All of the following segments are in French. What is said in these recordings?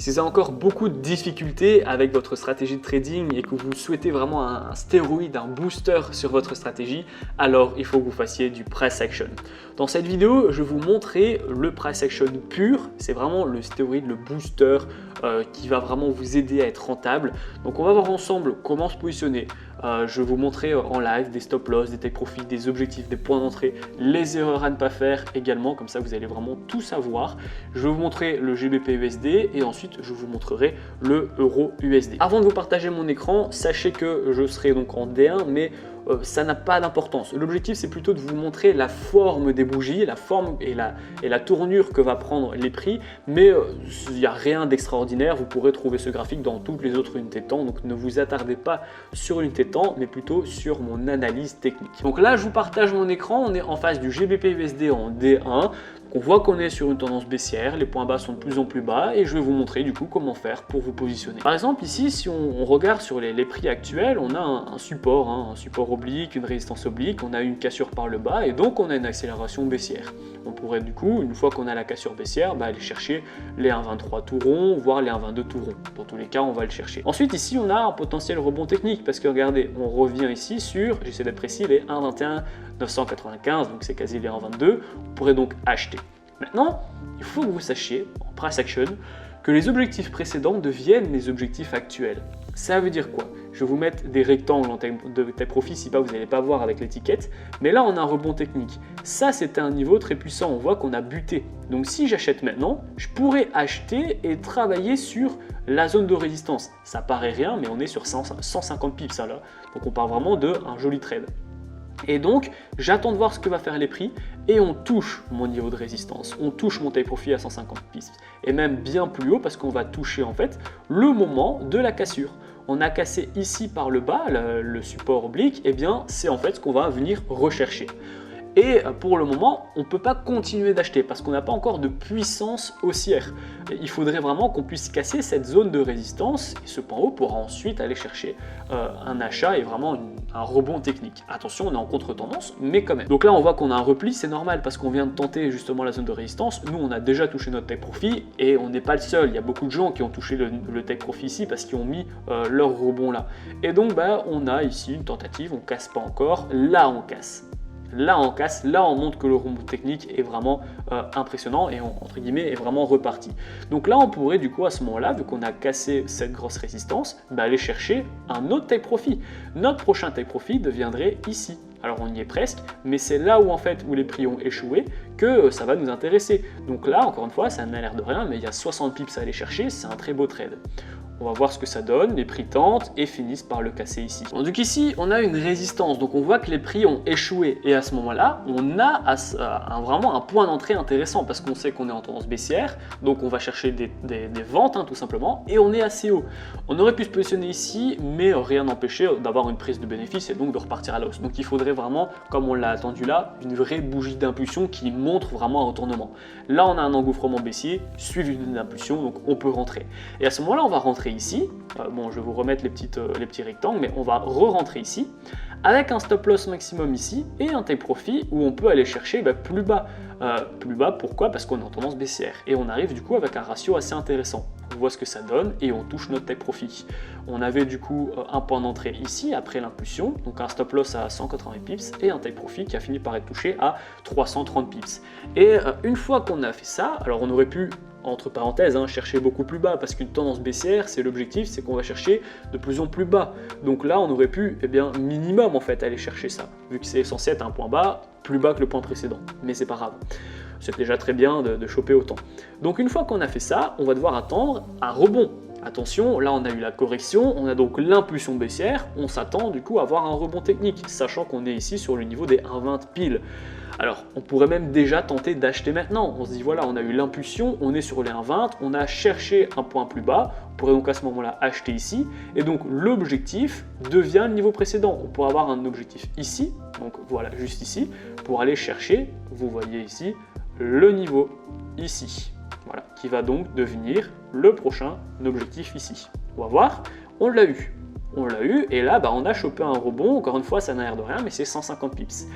Si vous avez encore beaucoup de difficultés avec votre stratégie de trading et que vous souhaitez vraiment un stéroïde, un booster sur votre stratégie, alors il faut que vous fassiez du price action. Dans cette vidéo, je vais vous montrer le price action pur. C'est vraiment le stéroïde, le booster qui va vraiment vous aider à être rentable. Donc on va voir ensemble comment se positionner. Je vais vous montrer en live des stop loss, des take profit, des objectifs, des points d'entrée, les erreurs à ne pas faire également, comme ça vous allez vraiment tout savoir. Je vais vous montrer le GBP USD et ensuite je vous montrerai le euro USD. Avant de vous partager mon écran, sachez que je serai donc en D1, mais ça n'a pas d'importance. L'objectif c'est plutôt de vous montrer la forme des bougies, la forme et la tournure que va prendre les prix, mais il n'y a rien d'extraordinaire. Vous pourrez trouver ce graphique dans toutes les autres unités de temps, donc ne vous attardez pas sur l'unité de temps, mais plutôt sur mon analyse technique. Donc là je vous partage mon écran, on est en face du GBP USD en D1. On voit qu'on est sur une tendance baissière, les points bas sont de plus en plus bas et je vais vous montrer du coup comment faire pour vous positionner. Par exemple ici, si on regarde sur les prix actuels, on a un support oblique, une résistance oblique, on a une cassure par le bas et donc on a une accélération baissière. On pourrait du coup, une fois qu'on a la cassure baissière, aller chercher les 1,23 tout rond, voire les 1,22 tout rond. Dans tous les cas, on va le chercher. Ensuite ici, on a un potentiel rebond technique parce que regardez, on revient ici sur, j'essaie d'être précis, les 1,21 995, donc c'est quasi les 1,22. On pourrait donc acheter. Maintenant, il faut que vous sachiez, en price action, que les objectifs précédents deviennent les objectifs actuels. Ça veut dire quoi? Je vais vous mettre des rectangles en de take profit, si pas vous n'allez pas voir avec l'étiquette, mais là on a un rebond technique. Ça c'était un niveau très puissant, on voit qu'on a buté. Donc si j'achète maintenant, je pourrais acheter et travailler sur la zone de résistance. Ça paraît rien, mais on est sur 150 pips là, donc on parle vraiment d'un joli trade. Et donc, j'attends de voir ce que va faire les prix et on touche mon niveau de résistance. On touche mon take profit à 150 pips et même bien plus haut parce qu'on va toucher en fait le moment de la cassure. On a cassé ici par le bas, le support oblique, et bien c'est en fait ce qu'on va venir rechercher. Et pour le moment, on ne peut pas continuer d'acheter parce qu'on n'a pas encore de puissance haussière. Il faudrait vraiment qu'on puisse casser cette zone de résistance et ce point haut pour ensuite aller chercher un achat et vraiment un rebond technique. Attention, on est en contre-tendance, mais quand même. Donc là, on voit qu'on a un repli, c'est normal parce qu'on vient de tenter justement la zone de résistance. Nous, on a déjà touché notre take profit et on n'est pas le seul. Il y a beaucoup de gens qui ont touché le take profit ici parce qu'ils ont mis leur rebond là. Et donc, on a ici une tentative, on casse pas encore. Là, on casse. Là on casse, là on montre que le rebond technique est vraiment impressionnant et entre guillemets est vraiment reparti. Donc là on pourrait du coup à ce moment-là, vu qu'on a cassé cette grosse résistance, aller chercher un autre take profit. Notre prochain take profit deviendrait ici. Alors on y est presque, mais c'est là où en fait où les prix ont échoué que ça va nous intéresser. Donc là encore une fois ça n'a l'air de rien, mais il y a 60 pips à aller chercher, c'est un très beau trade. On va voir ce que ça donne, les prix tentent et finissent par le casser ici. Donc ici, on a une résistance, donc on voit que les prix ont échoué. Et à ce moment-là, on a vraiment un point d'entrée intéressant parce qu'on sait qu'on est en tendance baissière, donc on va chercher des ventes tout simplement, et on est assez haut. On aurait pu se positionner ici, mais rien n'empêchait d'avoir une prise de bénéfice et donc de repartir à la hausse. Donc il faudrait vraiment, comme on l'a attendu là, une vraie bougie d'impulsion qui montre vraiment un retournement. Là, on a un engouffrement baissier, suivi d'une impulsion, donc on peut rentrer. Et à ce moment-là, on va rentrer ici, bon je vais vous remettre les petits rectangles, mais on va re-rentrer ici, avec un stop loss maximum ici, et un take profit où on peut aller chercher plus bas. Plus bas, pourquoi? Parce qu'on est en tendance baissière, et on arrive du coup avec un ratio assez intéressant. On voit ce que ça donne, et on touche notre take profit. On avait du coup un point d'entrée ici, après l'impulsion, donc un stop loss à 180 pips, et un take profit qui a fini par être touché à 330 pips. Et une fois qu'on a fait ça, alors on aurait pu entre parenthèses, chercher beaucoup plus bas, parce qu'une tendance baissière, c'est l'objectif, c'est qu'on va chercher de plus en plus bas. Donc là, on aurait pu, minimum en fait, aller chercher ça, vu que c'est censé être un point bas, plus bas que le point précédent. Mais c'est pas grave, c'est déjà très bien de choper autant. Donc une fois qu'on a fait ça, on va devoir attendre un rebond. Attention, là on a eu la correction, on a donc l'impulsion baissière, on s'attend du coup à avoir un rebond technique, sachant qu'on est ici sur le niveau des 1,20 pile. Alors, on pourrait même déjà tenter d'acheter maintenant. On se dit, voilà, on a eu l'impulsion, on est sur les 1,20, on a cherché un point plus bas, on pourrait donc à ce moment-là acheter ici, et donc l'objectif devient le niveau précédent. On pourrait avoir un objectif ici, donc voilà, juste ici, pour aller chercher, vous voyez ici, le niveau ici. Voilà, qui va donc devenir le prochain objectif ici. On va voir, on l'a eu. On l'a eu, et là, on a chopé un rebond. Encore une fois, ça n'a l'air de rien, mais c'est 150 pips.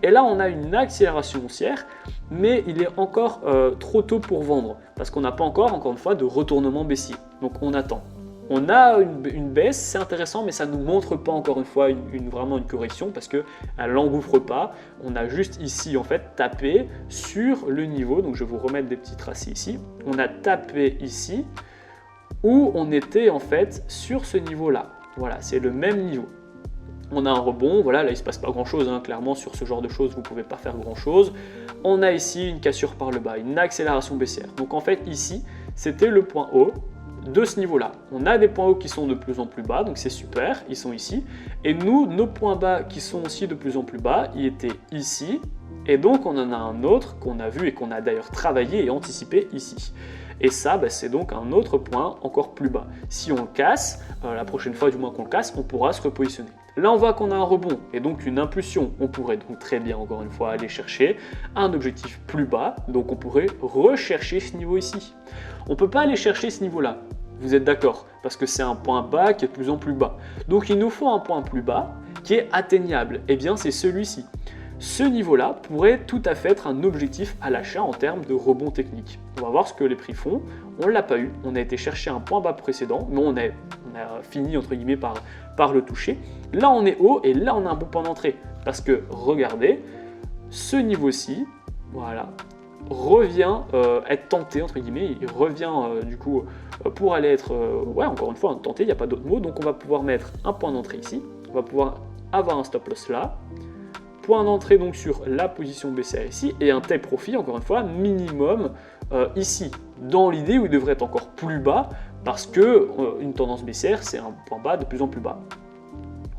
Et là, on a une accélération haussière mais il est encore trop tôt pour vendre parce qu'on n'a pas encore une fois, de retournement baissier. Donc on attend. On a une baisse, c'est intéressant, mais ça ne nous montre pas encore une fois vraiment une correction parce qu'elle n'engouffre pas. On a juste ici en fait tapé sur le niveau, donc je vais vous remettre des petits tracés ici. On a tapé ici où on était en fait sur ce niveau-là. Voilà, c'est le même niveau. On a un rebond, voilà, là il ne se passe pas grand chose, hein. Clairement sur ce genre de choses vous ne pouvez pas faire grand chose. On a ici une cassure par le bas, une accélération baissière. Donc en fait ici c'était le point haut de ce niveau-là. On a des points hauts qui sont de plus en plus bas, donc c'est super, ils sont ici. Et nous, nos points bas qui sont aussi de plus en plus bas, ils étaient ici. Et donc on en a un autre qu'on a vu et qu'on a d'ailleurs travaillé et anticipé ici. Et ça, c'est donc un autre point encore plus bas. Si on le casse, la prochaine fois du moins qu'on le casse, on pourra se repositionner. Là, on voit qu'on a un rebond et donc une impulsion. On pourrait donc très bien, encore une fois, aller chercher un objectif plus bas. Donc on pourrait rechercher ce niveau ici. On ne peut pas aller chercher ce niveau-là. Vous êtes d'accord? Parce que c'est un point bas qui est de plus en plus bas. Donc il nous faut un point plus bas qui est atteignable. Eh bien, c'est celui-ci. Ce niveau-là pourrait tout à fait être un objectif à l'achat en termes de rebond technique. On va voir ce que les prix font. On ne l'a pas eu. On a été chercher un point bas précédent, mais on a fini entre guillemets par le toucher. Là, on est haut et là, on a un bon point d'entrée. Parce que regardez, ce niveau-ci, voilà, revient être tenté entre guillemets, il revient du coup pour aller être, ouais, encore une fois, tenté, il n'y a pas d'autre mot. Donc on va pouvoir mettre un point d'entrée ici, on va pouvoir avoir un stop loss là, point d'entrée donc sur la position baissière ici et un take profit encore une fois minimum ici, dans l'idée où il devrait être encore plus bas parce que une tendance baissière c'est un point bas de plus en plus bas.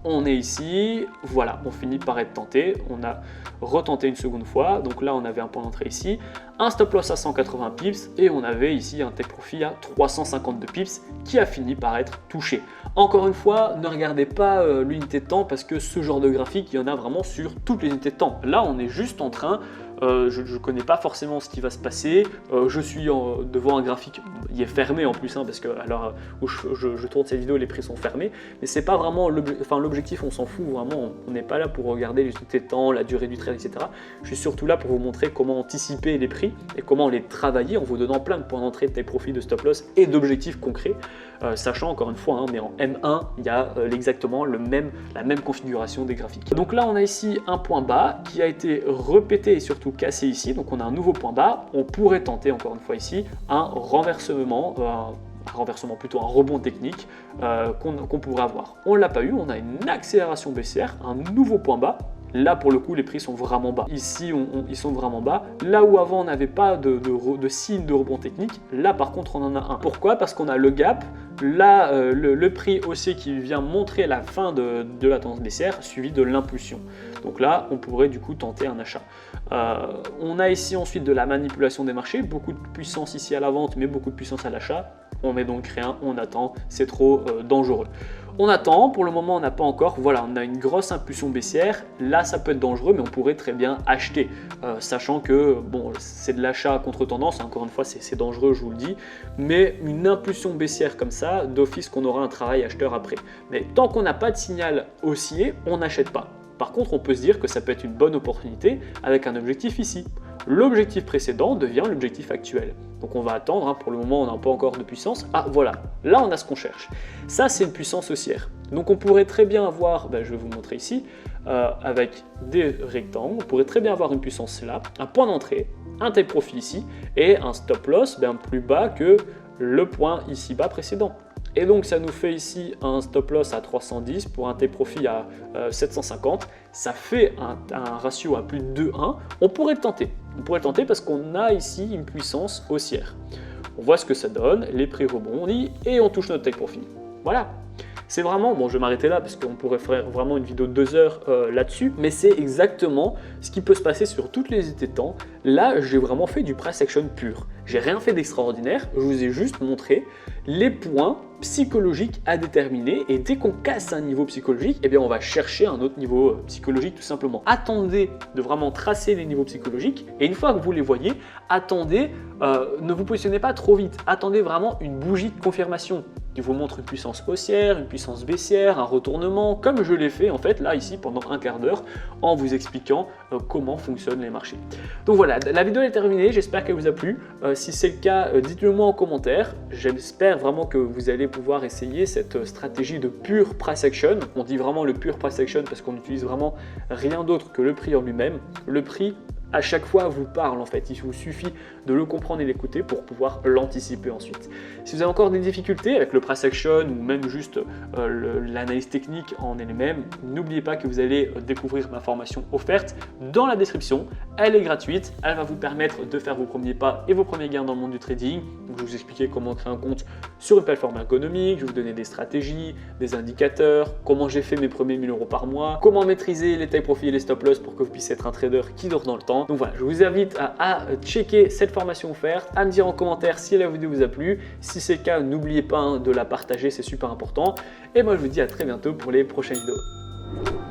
On est ici, voilà, on finit par être tenté, on a retenté une seconde fois, donc là on avait un point d'entrée ici, un stop loss à 180 pips et on avait ici un take profit à 352 pips qui a fini par être touché. Encore une fois, ne regardez pas l'unité de temps parce que ce genre de graphique, il y en a vraiment sur toutes les unités de temps. Là on est juste en train, je ne connais pas forcément ce qui va se passer, je suis devant un graphique, il est fermé en plus, hein, parce que à l'heure où je tourne cette vidéo, les prix sont fermés, mais c'est pas vraiment l'objectif, on s'en fout vraiment, on n'est pas là pour regarder les unités de temps, la durée du trade, etc. Je suis surtout là pour vous montrer comment anticiper les prix et comment les travailler en vous donnant plein de points d'entrée, de take profit, de stop loss et d'objectifs concrets, sachant encore une fois, hein, mais en M1, il y a exactement la même configuration des graphiques. Donc là, on a ici un point bas qui a été répété et surtout cassé ici, donc on a un nouveau point bas, on pourrait tenter encore une fois ici un renversement, plutôt un rebond technique qu'on pourrait avoir. On ne l'a pas eu, on a une accélération baissière, un nouveau point bas. Là, pour le coup, les prix sont vraiment bas. Ici, ils sont vraiment bas. Là où avant, on n'avait pas de signe de rebond technique, là, par contre, on en a un. Pourquoi? Parce qu'on a le gap, là, le prix haussier qui vient montrer la fin de la tendance baissière, suivi de l'impulsion. Donc là, on pourrait du coup tenter un achat. On a ici ensuite de la manipulation des marchés, beaucoup de puissance ici à la vente, mais beaucoup de puissance à l'achat. On met donc rien, on attend, c'est trop dangereux. On attend, pour le moment on n'a pas encore, voilà, on a une grosse impulsion baissière, là ça peut être dangereux mais on pourrait très bien acheter, sachant que bon, c'est de l'achat contre tendance, encore une fois c'est dangereux je vous le dis, mais une impulsion baissière comme ça, d'office qu'on aura un travail acheteur après. Mais tant qu'on n'a pas de signal haussier, on n'achète pas. Par contre on peut se dire que ça peut être une bonne opportunité avec un objectif ici. L'objectif précédent devient l'objectif actuel. Donc on va attendre, hein, pour le moment on n'a pas encore de puissance. Ah voilà, là on a ce qu'on cherche. Ça c'est une puissance haussière. Donc on pourrait très bien avoir, je vais vous montrer ici, avec des rectangles, on pourrait très bien avoir une puissance là, un point d'entrée, un take profit ici, et un stop loss plus bas que le point ici bas précédent. Et donc ça nous fait ici un stop loss à 310 pour un take profit à 750. Ça fait un ratio à plus de 2,1. On pourrait le tenter. On pourrait le tenter parce qu'on a ici une puissance haussière. On voit ce que ça donne, les prix rebondissent et on touche notre take profit. Voilà. C'est vraiment, bon je vais m'arrêter là parce qu'on pourrait faire vraiment une vidéo de 2 heures là-dessus, mais c'est exactement ce qui peut se passer sur toutes les unités de temps. Là, j'ai vraiment fait du price action pur. J'ai rien fait d'extraordinaire, je vous ai juste montré les points psychologiques à déterminer et dès qu'on casse un niveau psychologique, eh bien on va chercher un autre niveau psychologique tout simplement. Attendez de vraiment tracer les niveaux psychologiques et une fois que vous les voyez, attendez, ne vous positionnez pas trop vite, attendez vraiment une bougie de confirmation. qui vous montre une puissance haussière, une puissance baissière, un retournement, comme je l'ai fait en fait là ici pendant un quart d'heure en vous expliquant comment fonctionnent les marchés. Donc voilà, la vidéo est terminée, j'espère qu'elle vous a plu. Si c'est le cas, dites-le moi en commentaire. J'espère vraiment que vous allez pouvoir essayer cette stratégie de pure price action. On dit vraiment le pure price action parce qu'on n'utilise vraiment rien d'autre que le prix en lui-même. Le prix à chaque fois vous parle en fait, il vous suffit de le comprendre et l'écouter pour pouvoir l'anticiper ensuite. Si vous avez encore des difficultés avec le price action ou même juste l'analyse technique en elle-même, n'oubliez pas que vous allez découvrir ma formation offerte dans la description. Elle est gratuite, elle va vous permettre de faire vos premiers pas et vos premiers gains dans le monde du trading. Donc, je vais vous expliquer comment créer un compte sur une plateforme économique, je vais vous donner des stratégies, des indicateurs, comment j'ai fait mes premiers 1000 € par mois, comment maîtriser les take profit et les stop loss pour que vous puissiez être un trader qui dort dans le temps. Donc voilà, je vous invite à checker cette formation offerte, à me dire en commentaire si la vidéo vous a plu. Si c'est le cas, n'oubliez pas de la partager, c'est super important. Et moi je vous dis à très bientôt pour les prochaines vidéos.